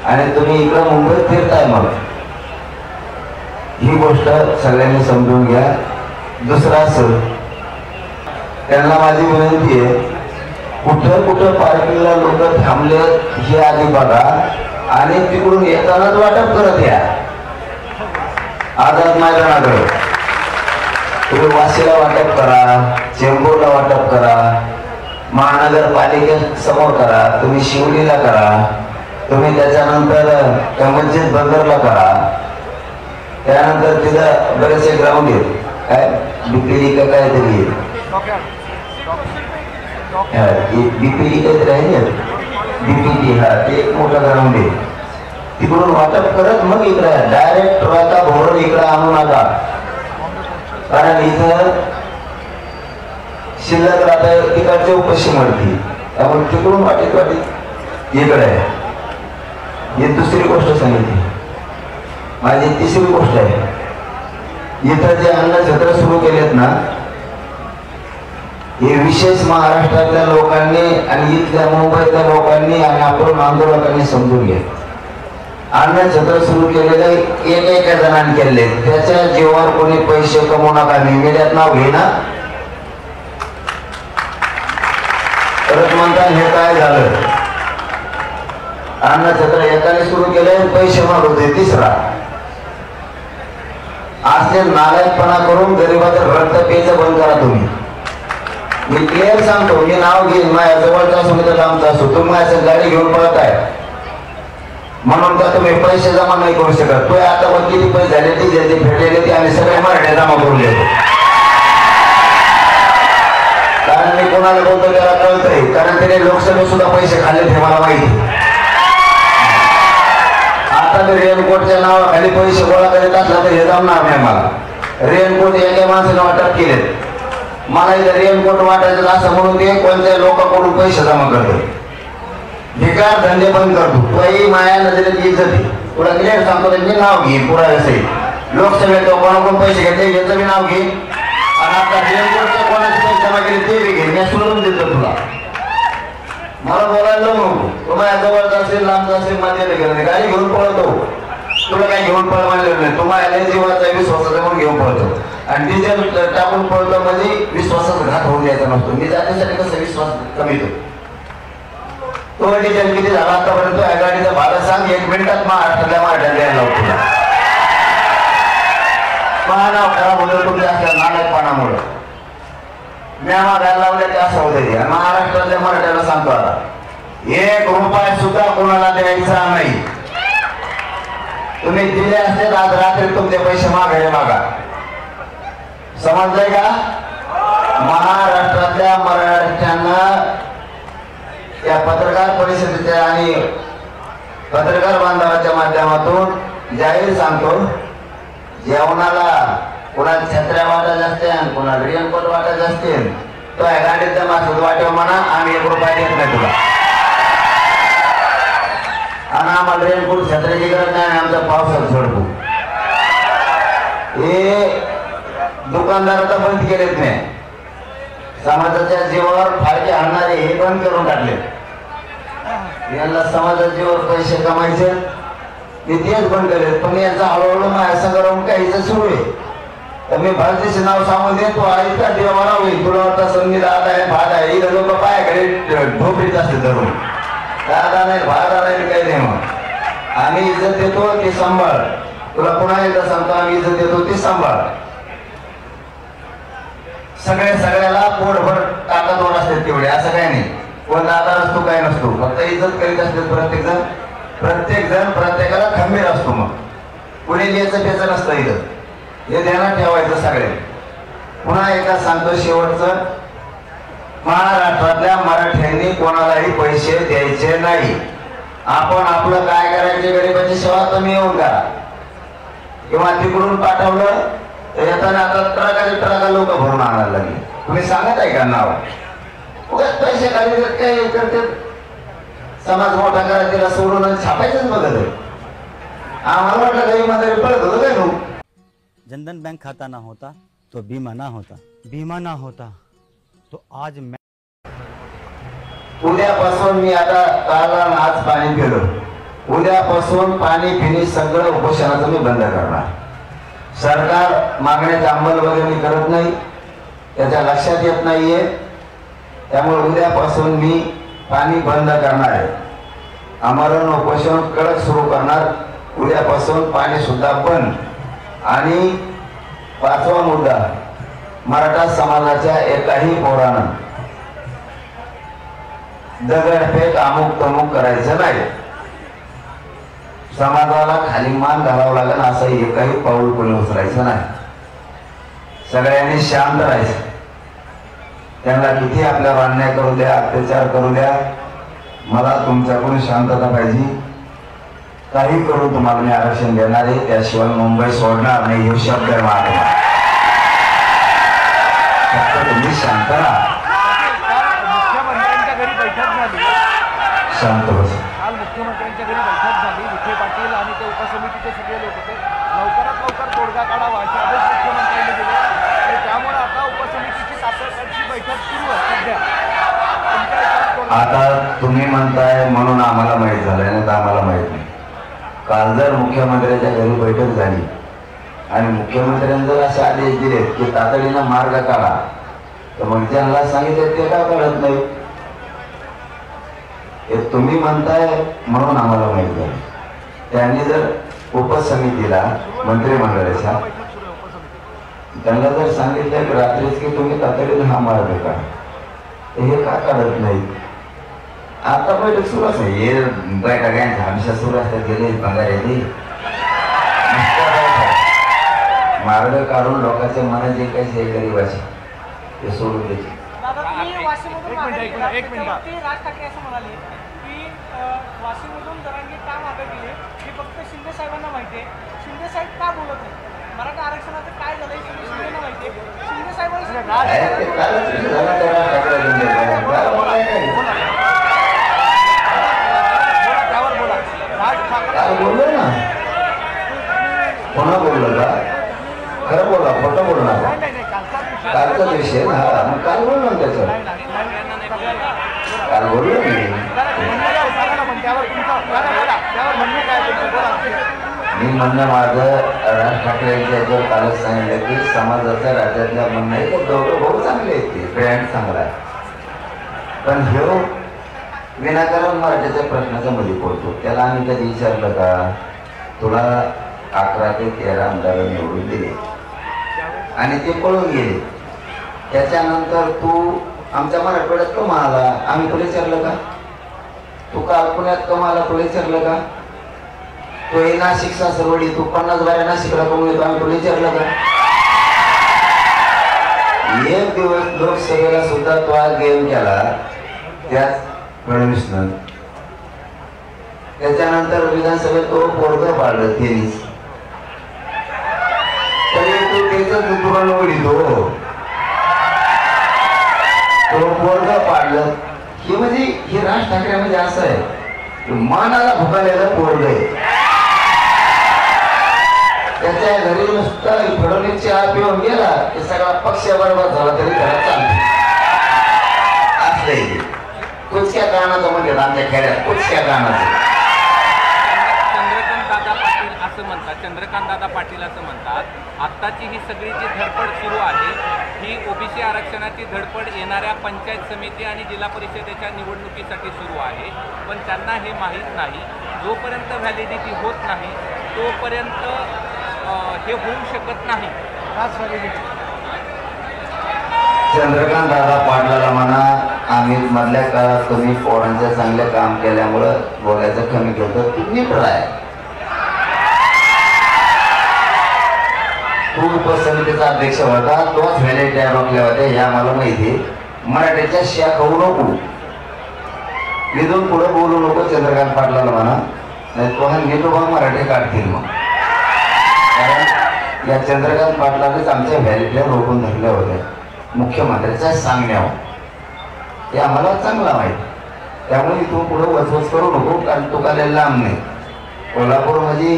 आणि तुम्ही इकडं मुंबईत फिरताय, मग ही गोष्ट सगळ्यांनी समजून घ्या. दुसरा असं त्यांना माझी विनंती आहे, कुठं कुठं पार्किंगला लोक थांबले हे आधी बघा आणि तिकडून येतानाच वाटप करत या. आझाद मैदानाकडे तुम्ही वाशीला वाटप करा, चेंबूरला वाटप करा, महानगरपालिकेसमोर करा, तुम्ही शिवलीला करा, तुम्ही त्याच्यानंतर मस्जिद बंदरला करा, त्यानंतर तिथं बरेचसे ग्राउंड आहेत, काय बीपीडी का काहीतरी बीपीडी काहीतरी आहे ना, बीपीडी, हा ते एक मोठा ग्राउंड आहे. तिकडून वाटप करत मग इकडे डायरेक्ट ट्रका भरून इकडे आणू नका, कारण इथं शिल्लक राहत तिकडचे उपाशी मरती, त्यामुळे तिकडून वाटीत वाटीत इकडे. ही दुसरी गोष्ट सांगितली. माझी तिसरी गोष्ट आहे, इथं जे अन्न क्षेत्र सुरू केलेत ना, हे विशेष महाराष्ट्रातल्या लोकांनी आणि इथल्या मुंबईतल्या लोकांनी आणि आपण आंदोलकांनी समजून घ्या. अन्न क्षेत्र सुरू केलेले एका जणांनी केले, त्याच्या जीवावर कोणी पैसे कमवू नका. मीडियात नाव घेईना, परत म्हणता हे काय झालं. अन्न क्षेत्र एकाने सुरू केले, पैसे मागवते. तिसरा असले नालायकपणा करून गरीबाचं रक्त प्यायचं बंद करा. तुम्ही, मी क्लिअर सांगतो, मी नाव घेईन, माझ्या जवळचा असो तर लांबचा असो, तुम्ही असं गाडी घेऊन पळताय म्हणून का तुम्ही पैसे जमा नाही करू शकत. तो आता मग किती पैसे झाले ती जे फेडलेले ते आम्ही सगळे मराठ्या जमा करून देतो. कारण मी कोणाला बोलतो त्याला कळतंय, कारण त्याने लोकसभेत सुद्धा पैसे खाल्ले हे मला माहिती. आता मी रेनकोटच्या नावाखाली पैसे गोळा करीत असला तर हे जमणार नाही मला. रेनकोट एका माणसाने वाटप केले, मला इथं रेनकोट वाटायचं असं म्हणून ते कोणत्या लोकांकडून पैसे जमा करतो. भिकार धंदे बंद करतो. तोही माया नजरेत इज्जत आहे. तुला क्लिअर सांगतो, मी नाव घे पुरा असेल. लोकसभेत कोणाकडून पैसे घेतले याचं मी नाव घे, आणि आता रेनकोटचे कोणाचे पैसे जमा केले ते बी घे. मी सोडून देतो तुला, मला बोलायला नको. तो माझ्या जवळचा असेल लांबचा असेल माझ्याला घेऊन गाडी घेऊन पळतो. तुला काही घेऊन पळ मानलेलं नाही. तुम्हाला जीवाचा विश्वासाचा म्हणून घेऊन पळतो, आणि डिझेल टाकून पळतो म्हणजे विश्वासाचा घात होऊन द्यायचा नसतो. मी जाण्यासाठी कसं विश्वास कमी तो डिझेल किती झाला आतापर्यंत या गाडीचं भाडं सांग, 1 मिनिटात महाराष्ट्रातल्या द्यायला लावतो. नाव खराब होतं तुमच्या असल्या नालायकपणामुळं. म्या मागायला लावले ते असं होतं. आणि महाराष्ट्रातल्या मराठ्याला सांगतो, आता 1 रुपया सुद्धा कोणाला द्यायचा नाही. तुम्ही दिले असते आज रात्री तुमचे पैसे मागायला मागा. समजलंय का? महाराष्ट्रातल्या मराठ्यांना या पत्रकार परिषदेच्या आणि पत्रकार बांधवाच्या माध्यमातून जाहीर सांगतो, जेवणाला कोणाला छत्र्या वाटायच्या असतील, कोणाला रेनकोट वाटायचे असतील, तो या गाडीचा मासूद वाटेव म्हणा, आम्ही 1 रुपया देत नाही तुला. आणि आम्हाला रेनकोट छत्र्याची गरज नाही, आमचा पावसात सोडतो. हे दुकानदार आता बंद केलेत नाही. समाजाच्या जीवावर फायदे आणणारे हे बंद करून टाकले. यांना समाजाच्या जीवावर पैसे कमायचे ते तेच बंद केले. पण यांचा हळूहळू माझ्या संग राहून काहीच सुरू आहे. तर मी भारतीचे नाव सांगून देतो, आईचा देव मला होईल. तुला वाटतं संगीत दादा आहे, भात आहे, इथं लोक पायाकडे ढोपरीत असते धरून. दादा नाही, भादा नाही, काही नाही. मग आम्ही इज्जत देतो ते सांभाळ. तुला पुन्हा एकदा सांगतो, आम्ही इज्जत देतो ते सांभाळ. सगळ्याला पोटभर ताकदवर असते तेवढे, असं काही नाही. कोण दादा नसतो काय नसतो, फक्त इज्जत करीत असते प्रत्येक जण प्रत्येकाला खंबीर असतो. मग कुणी लिहायचं त्याचं नसतं इथं, हे ध्यानात ठेवायचं सगळे. पुन्हा एकदा सांगतो शेवटचं, महाराष्ट्रातल्या मराठ्यांनी कोणालाही पैसे द्यायचे नाही. आपण आपलं काय करायचे, गरिबाची सेवा तुम्ही येऊन करा, किंवा तिकडून पाठवलं तर येताना आता ट्रका लोक भरून आणायला लागले. तुम्ही सांगत आहे का नाव? पैसे काढले काय करते, समाज मोठा करायला तिला सोडून छापायचंच बघत आहे. आम्हाला वाटलं काही माझ्या पडत होतं काय नू. जनधन बैंक खाता ना होता तो बीमा ना होता, बीमा ना होता तो आज उद्यापासून मी आता काल आज पाणी पिलो, उद्यापासून पाणी पिणी सगळं उपोषणाचं मी बंद करणार. सरकार मागण्याची अंमलबजावणी करत नाही, त्याच्या लक्षात येत नाहीये. त्यामुळे उद्यापासून मी पाणी बंद करणार आहे. आमरण उपोषण कडक सुरू करणार. उद्यापासून पाणी सुद्धा बंद. आणि 5वा मुद्दा, मराठा समाजाच्या एकाही पोरानं दगडफेक अमुक तमुक करायचं नाही. समाजाला खाली मान घालावं लागेल असं एकही पाऊल कोणी उचलायचं नाही. सगळ्यांनी शांत राहायचं. त्यांना किती आपल्यावर अन्याय करू द्या, अत्याचार करू द्या, मला तुमच्याकडून शांतता पाहिजे. काही करून तुम्हाला मी आरक्षण देणार आहे, त्याशिवाय मुंबई सोडणार नाही. हे शब्द आहे माझा. फक्त तुम्ही शांत राहा. मुख्यमंत्र्यांच्या घरी बैठक झाली. शांत बस. काल मुख्यमंत्र्यांच्या घरी बैठक झाली. विखे पाटील आणि ते उपसमितीचे सगळे लोक होते. लवकरात लवकर तोडगा काढावा असे आदेश मुख्यमंत्र्यांनी दिले. आणि त्यामुळे आता उपसमितीची तातडीची बैठक सुरू आहे सध्या. आता तुम्ही म्हणताय म्हणून आम्हाला माहित झालंय, नाही तर आम्हाला माहित नाही. काल जर मुख्यमंत्र्यांच्या घरी बैठक झाली आणि मुख्यमंत्र्यांनी जर असे आदेश दिले की तातडीनं मार्ग काढा, तर मग ज्यांना सांगितलं ते का काढत नाही? हे तुम्ही म्हणताय म्हणून आम्हाला माहित झालं. त्यांनी जर उपसमितीला मंत्रिमंडळाच्या त्यांना जर सांगितलं की रात्रीच की तुम्ही तातडीनं हा मार्ग काढा, हे का काढत नाही? आता बैठक सुरू असते. हे बैठक हमेशा सुरू असतात. गेले बंगाऱ्याने मार्ग काढून लोकांच्या मनात जे काही हे गरीबाचे ते सोडून द्यायचे. एक मिनिट. राज ठाकरे असं म्हणाले की वाशिममधून जरांगे का मागे गेले हे फक्त शिंदे साहेबांना माहिती आहे. शिंदे साहेब का बोलत नाही? मराठा आरक्षणाचं काय झालंय शिंदेना माहिती आहे. शिंदे बोललो ना, पुन्हा बोललो का? खरं बोला, खोटं बोलणार. कालचा विषय ना, मग काल बोललो ना त्याच्यावर. काल बोललो मी म्हणणं माझं राज ठाकरे यांच्या कालच सांगितलं की समाजाच्या राज्यातल्या म्हणणं आहे तर दोघं भाऊ चांगले आहेत, ते ब्रँड चांगला आहे. पण ह्यो विनाकारण मराठीच्या प्रश्नाच्या मध्ये पडतो. त्याला आम्ही कधी विचारलं का तुला 11 ते 13 आमदार निवडून दिले आणि ते पळून गेले, त्याच्यानंतर तू आमच्या मराठवाड्यात कमा आला, आम्ही तुला विचारलं का? तू काल पुण्यात कमा आला, तुला विचारलं का? तो हे नाशिक सासरवडी, तू 50 बाऱ्या नाशिकला कमून येतो, आम्ही तुला विचारलं का? एक दिवस लोकसभेला सुद्धा तो हा गेम केला त्याच फडणवीसनं. त्याच्यानंतर विधानसभेत तो पोरग पाडलं तेनीच, तरी तो त्याच तुरण ओढितो, तो पोरग पाडलं. हे म्हणजे हे राज ठाकरे म्हणजे असं आहे, मानाला भुकालेलं पोरग आहे. त्याच्या घरी नुसतं फडणवीस चहा पिऊन गेला की सगळा पक्ष बरोबर झाला तरी त्याला चालतो. असलंय कुचक्या कारणाचं म्हणतात आमच्या खेड्यात, कुचक्या कारणाचं. चंद्रकांत दादा पाटील असं म्हणतात आत्ताची ही सगळी जी धडपड सुरू आहे ही ओबीसी आरक्षणाची धडपड येणाऱ्या पंचायत समिती आणि जिल्हा परिषदेच्या निवडणुकीसाठी सुरू आहे. पण त्यांना हे माहीत नाही, जोपर्यंत व्हॅलिडिटी होत नाही तोपर्यंत हे होऊ शकत नाही. चंद्रकांत दादा पाटलाला म्हणा आम्ही मधल्या काळात तुम्ही पोरांचं चांगलं काम केल्यामुळं बोलायचं कमी केलं, तू नीट राह. तू उपसमितीचा अध्यक्ष होता, तोच व्हॅलिडिटी रोखल्या होत्या हे आम्हाला माहिती. मराठीच्या शिया खाऊ नको, इथून पुढे बोलू नको चंद्रकांत पाटलाला म्हणा, नाही तो हा नेटोबा मराठी काढतील. मग कारण या चंद्रकांत पाटलानेच आमच्या व्हॅलिडिटी रोखून धरल्या होत्या मुख्यमंत्र्यांच्या सांगण्यावर, ते आम्हाला चांगला माहिती. त्यामुळे इथून पुढे वचवच करू नको, कारण तो काय लांब नाही. कोल्हापूर म्हणजे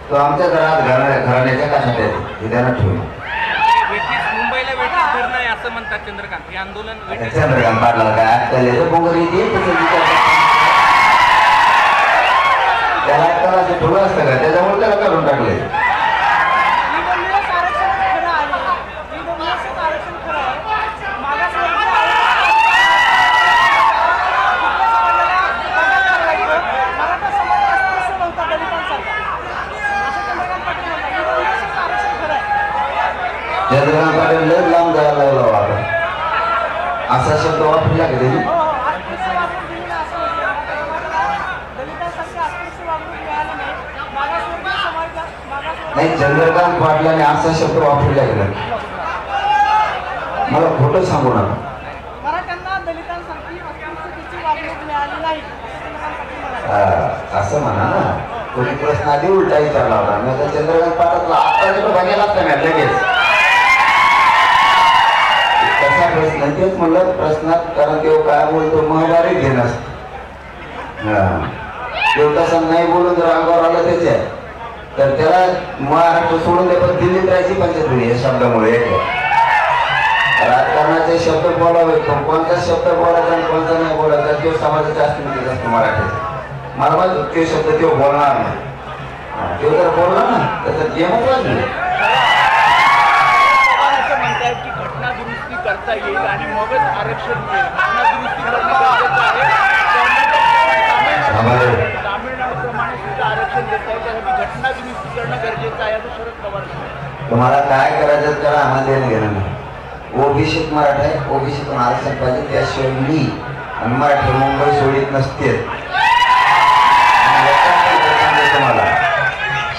तो आमच्या घरात घराण्याच्या काशात येतो, हे त्यांना ठेवून. मुंबईला वेटीस धरणं आहे असं म्हणतात चंद्रकांत. हे आंदोलन चंद्रकांत पाटला काय बोंगर येते त्याला करायचं ठेवलं असतं का, त्याच्यामुळे त्याला काढून टाकले. EWS आरक्षण खरं आहे. EWS चं आरक्षण खरं आहे. मागासवर्गीय मराठा समाज अस्पृश्य नव्हता दलितांसारखा असं चंद्रकांत पाटील म्हणतात. EWS चं आरक्षण खरं आहे. चंद्रकांत पाटील लय लांब जायला लागला बाबा, असा शब्द वापरला का त्यांनी? हो, अस्पृश्य वागणूक दिली नाही असं म्हणते. मराठा समाजाला दलितांसारखी अस्पृश्य वागणूक मिळाली नाही. मागासवर्गीय नाही, चंद्रकांत पाटलाने असा शब्द वापरला गेला. मला खोटं सांगू नका. मराठ्यांना दलितांसारखी अस्पृश्यतेची वागणूक मिळाली नाही असं चंद्रकांत पाटील म्हणाले. असं म्हणा ना. तुम्ही प्रश्न आधी उलटा विचारला होता. मी आता चंद्रकांत पाटलाला आता बघायला असता मी लगेच कसा प्रश्न, तेच म्हणलं प्रश्नात, कारण तो काय बोलतो महाभारत घेणार. तो तसा नाही बोलून जर अंगावर आलं त्याच्या, तर त्याला महाराष्ट्र सोडून दे, पण दिल्लीत राहायची पंचायत होईल या शब्दामुळे. राजकारणाचे शब्द बोलावे, कोणता शब्द बोलायचा आणि कोणता नाही बोलायचा तो समाजाच्या अस्मितेत असतो मराठीचा. मला माहिती तो शब्द तो बोलणार नाही. तो जर बोलला ना त्याचं गेमच वाजली. असं म्हणतायत की घटना दुरुस्ती करता येईल आणि मगच आरक्षण मिळेल. घटना दुरुस्ती करणं गरजेचं आहे. तामिळनाडूप्रमाणे सुद्धा आरक्षण देता येईल, त्यासाठी घटना दुरुस्ती करणं गरजेचं आहे असं शरद पवार म्हणतात. तुम्हाला काय करायचं त्याला आम्हाला देणं घेणं नाही. ओबीसीत मराठा आहे, ओबीसीतून आरक्षण पाहिजे, त्याशिवाय मी आणि मराठी मुंबई सोडित नसते. तुम्हाला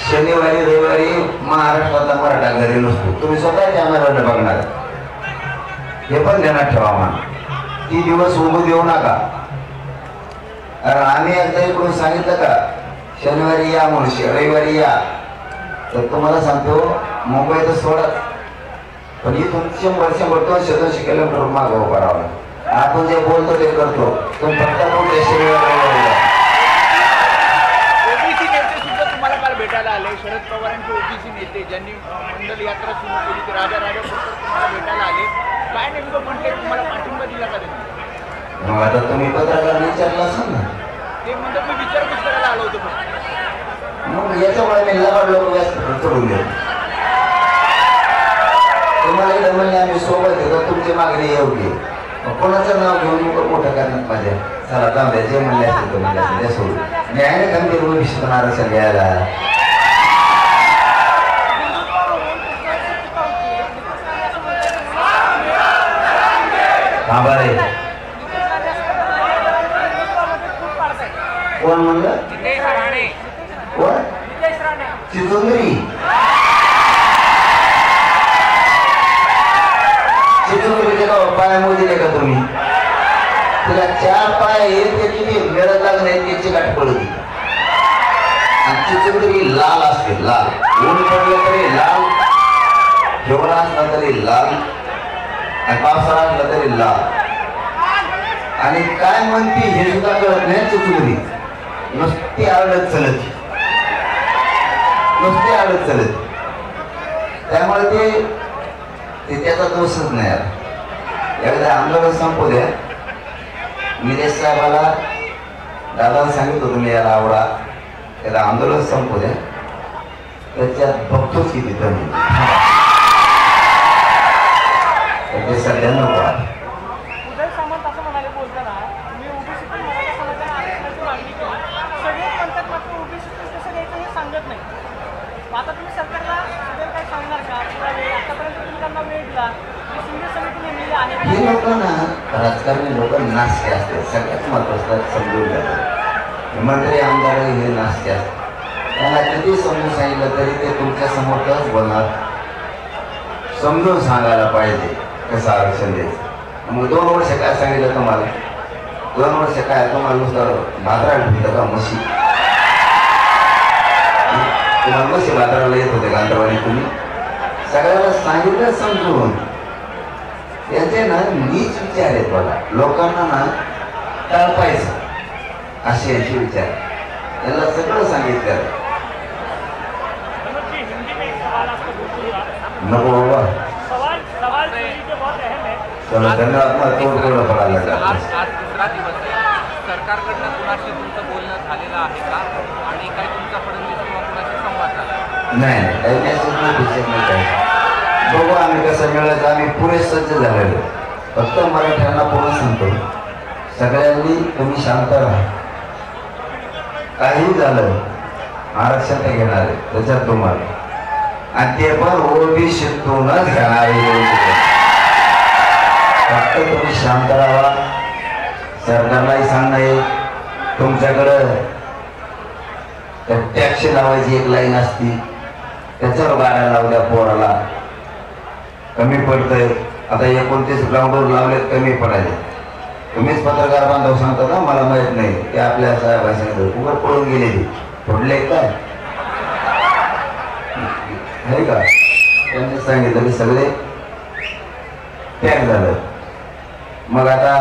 शनिवारी रविवारी महाराष्ट्रातला मराठा घरी नसतो. तुम्ही स्वतः कॅमेऱ्यावर बघणार, हे पण ध्यानात ठेवा. मला ती दिवस उभं देऊ नका. कारण आम्ही एकदा इकडून सांगितलं का शनिवारी या म्हणून रविवारी या, तर तुम्हाला सांगतो मुंबईत सोडा, पण इथून 100-200 किलोमीटर मागं उभा राहावं. आपण जे बोलतो ते करतो. तुम्ही फक्त मोठे ओबीसी नेते सुद्धा तुम्हाला काल भेटायला आले. शरद पवारांचे ओबीसी नेते ज्यांनी मंडल यात्रा सुरू केली ते राजा तुम्हाला भेटायला आले. काय नेमकं म्हटले, तुम्हाला पाठिंबा दिला का त्यांनी? मग आता तुम्ही पत्रकार विचारला असाल ना, ते म्हणतात मी विचारपूस करायला आलो होतो. मग याच्यामुळे मी लबाड लोक व्यास सोडून देतो. तुम्हाला इथं म्हणले आम्ही सोबत येतो, तुमची मागणी योग्य. मग कोणाचं नाव घेऊन मग मोठं करण्यात माझ्या चला जाऊ जे म्हणले असते तो म्हणले असते त्या सोडून मी आहे ना गंभीर भविष्यातून आरक्षण घ्यायला. हा बरे कोण म्हणलं? कोण? चिचुंदरी. चिचुंदरीचे का पाय मोजले का तुम्ही? तिला 4 पाय आहेत, किती मिळत लागत नाही त्याची गाठ पडली. आणि चिचुंदरी लाल असते, लाल. ऊन पडलं तरी लाल, हिवाळा असला तरी लाल, आणि पावसाळा असला तरी लाल. आणि काय म्हणते हे सुद्धा कळत नाही. चिचुंदरी नुसती आडत चलत, नुसती आडत चलत. त्यामुळे ते त्याचा दोषच नाही. एकदा आंदोलन संपू द्या. निलेश साहेबाला दादाला सांगितलं तुम्ही याला आवडा, एकदा आंदोलन संपू द्या, त्याच्यात बघतोच किती कमी. ते सध्या नको. उदय सामंत असं म्हणाले बोलताना, मी ओबीसीतून मराठा समाजाला आरक्षणाची मागणी केली. सगळेच म्हणतात मात्र ओबीसीतून कसं द्यायचं हे सांगत नाही. आता तुम्ही सरकारला सगळं काय सांगणार का? आतापर्यंत तुम्ही त्यांना वेळ दिला, शिंदे समिती नेमलेली आहे. हे लोक ना राजकारणी लोक नासके असते. सगळ्यात महत्वाचं समजून जातात. मंत्री आमदार हे नासके असतात. त्यांना किती समजून सांगितलं तरी ते तुमच्या समोरच बोलणार. समजून सांगायला पाहिजे कसं आरक्षण द्यायचं. मग 2 वर्ष काय सांगितलं तुम्हाला? 2 वर्ष काय तुम्हाला नुसतं भाकरायला ठेवलं का? म्हशी तुम्हाला म्हशी भाकरायला येत होते गांधरवाडी. तुम्ही सगळ्याला सांगितलं समजून. त्यांचे ना नीच विचार आहेत बघा. लोकांना ना टाळपायचं असे यांचे विचार. त्यांना सगळं सांगितलं. नको बाबा. चलो धन्यवाद. मला तोड पडायला लागला. आज 3रा दिवस आहे. सरकारकडनं कुणाशी तुमचं बोलणं झालेलं आहे का आणि काय तुमचा फडणवीस किंवा कुणाशी संवाद झाला? नाही, बघू आम्ही कसं मिळायचं. आम्ही पुरे सज्ज झालेलो. फक्त मराठ्यांना पूर्ण सांगतो, सगळ्यांनी तुम्ही शांत राहा. काही झालं आरक्षण ते घेणार आहे त्याच्यात तुम्हाला, आणि ते पण ओबीसीतूनच घेणार आहे. फक्त तुम्ही शांत राहा. सरकारलाही सांगणार तुमच्याकडं टॅक्स लावायची एक लाईन असती, त्याच्यावर गाड्या लावल्या पोराला कमी पडतंय. आता 29 ग्राउंडवर लावलेत कमी पडायचे. तुम्हीच पत्रकार बांधव सांगता ना, मला माहित नाही ते आपल्या साहेबांनी उघड पळून गेलेली पडले काय आहे का. त्यांनी सांगितलं की सगळे पॅक झालं. मग आता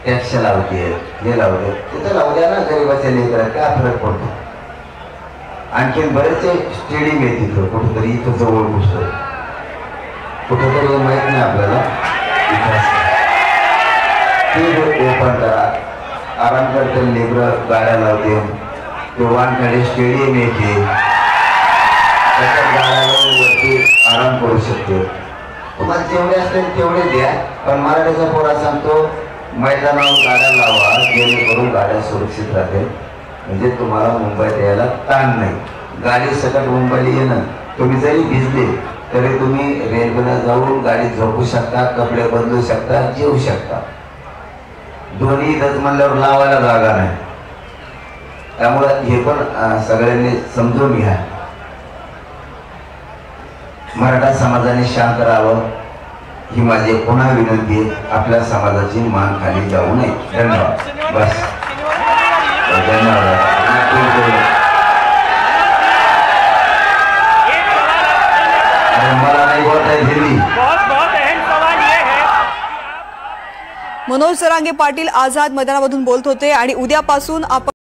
टॅक्स लावते हे लावते तिथं लावू द्या ना. गरीबाच्या लेकरात काय फरक पडतो. आणखीन बरेचसे स्टेडियम आहे तिथं कुठेतरी, इथं जवळ कुठेतरी माहित नाही आपल्याला. ओपन करा, आराम करते लेकर गाड्या लावते. ते वानखेडे स्टेडियम येते, त्याच्यात गाड्या लावून वरती आराम करू शकते. तुम्हाला जेवढे असतील तेवढे द्या, पण मराठीचा पोरा सांगतो मैदानावर गाड्या लावा जेणेकरून गाड्या सुरक्षित राहतील. म्हणजे तुम्हाला मुंबईत यायला ताण नाही. गाडी सकट मुंबईला येणं, तुम्ही जरी भिजले तरी तुम्ही रेल्वेला जाऊन गाडी झोपू शकता, कपडे बदलू शकता, जेवू शकता. दोन्ही इथंच म्हणल्यावर लावायला जागा नाही. त्यामुळं हे पण सगळ्यांनी समजून घ्या. मराठा समाजाने शांत राहावं ही माझी पुन्हा विनंती आहे. आपल्या समाजाची मान खाली जाऊ नये. धन्यवाद. बस धन्यवाद. मला नाही बोलता हिंदी. मनोज जरांगे पाटील आझाद मैदानामधून बोलत होते. आणि उद्यापासून आपण